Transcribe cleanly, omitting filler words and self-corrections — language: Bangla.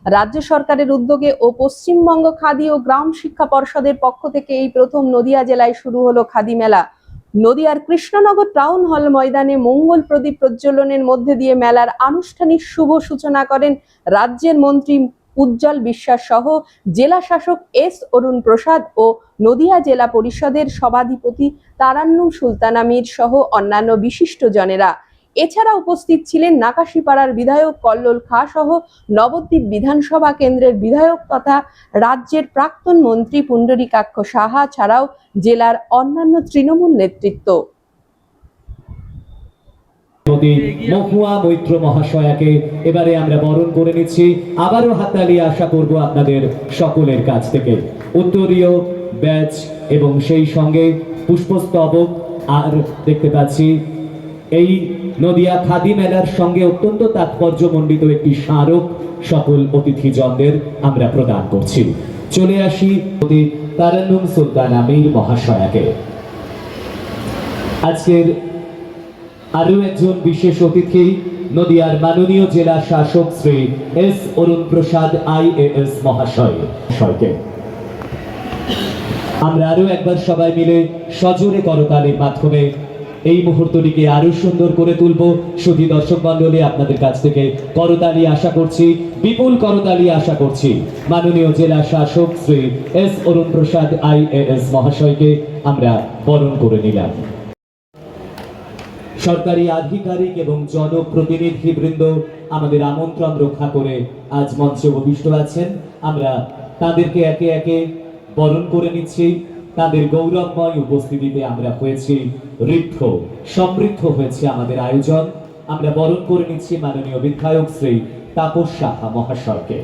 রাজ্য সরকারের উদ্যোগে ও পশ্চিমবঙ্গ খাদি ও গ্রাম শিক্ষা পর্ষদের পক্ষ থেকে এই প্রথম নদিয়া জেলায় শুরু হলো খাদি মেলা। নদিয়ার কৃষ্ণনগর টাউন হল ময়দানে মঙ্গল প্রদীপ প্রজ্বলনের মধ্যে দিয়ে মেলার আনুষ্ঠানিক শুভ সূচনা করেন রাজ্যের মন্ত্রী উজ্জ্বল বিশ্বাস সহ জেলা শাসক এস অরুণ প্রসাদ ও নদিয়া জেলা পরিষদের সভাধিপতি তারান্নুম সুলতানা মীর সহ অন্যান্য বিশিষ্টজনেরা। এছাড়া উপস্থিত ছিলেন নাকাশীপাড়ার বিধায়ক কল্লোল খাঁ সহ নবদ্বীপ বিধানসভা কেন্দ্রের বিধায়ক তথা রাজ্যের প্রাক্তন মন্ত্রী পুণ্ডরীকাক্ষ সাহা ছাড়াও জেলার অন্যান্য তৃণমূল নেতৃত্ব। মহুয়া মৈত্র মহাশয়াকে এবারে আমরা বরণ করে নিচ্ছি। আবারও হাততালি আশা করব আপনাদের সকলের কাছ থেকে। উত্তরীয় ব্যাচ এবং সেই সঙ্গে পুষ্পস্তবক আর দেখতে পাচ্ছি এই নদিয়া খাদি মেলার সঙ্গে অত্যন্ত তাৎপর্যমণ্ডিত একটি স্মারক সকল অতিথিজনদের আমরা প্রদান করছি। চলে আসি তারান্নুম সুলতানা মীর মহাশয়াকে। আজকের আরো একজন বিশেষ অতিথি নদিয়ার মাননীয় জেলা শাসক শ্রী এস অরুণ প্রসাদ IAS মহাশয়কে আমরা আরো একবার সবাই মিলে সজোরে করতালির মাধ্যমে এই মুহূর্তটিকে আরো সুন্দর করে তুলব। সুধী দর্শক মণ্ডলী, আপনাদের কাছ থেকে করতালি আশা করছি, বিপুল করতালি আশা করছি। মাননীয় জেলা শাসক শ্রী এস অরুণ প্রসাদ IAS মহাশয়কে আমরা বরণ করে নিলাম। সরকারি আধিকারিক এবং জনপ্রতিনিধিবৃন্দ আমাদের আমন্ত্রণ রক্ষা করে আজ মঞ্চে উপবিষ্ট আছেন। আমরা তাদেরকে একে একে বরণ করে নিচ্ছি। তাদের গৌরবময় উপস্থিতিতে আমরা হয়েছি ঋদ্ধ, সমৃদ্ধ হয়েছে আমাদের আয়োজন। আমরা বরণ করে নিচ্ছি মাননীয় বিধায়ক শ্রী তাপস সাহা মহাশয়কে।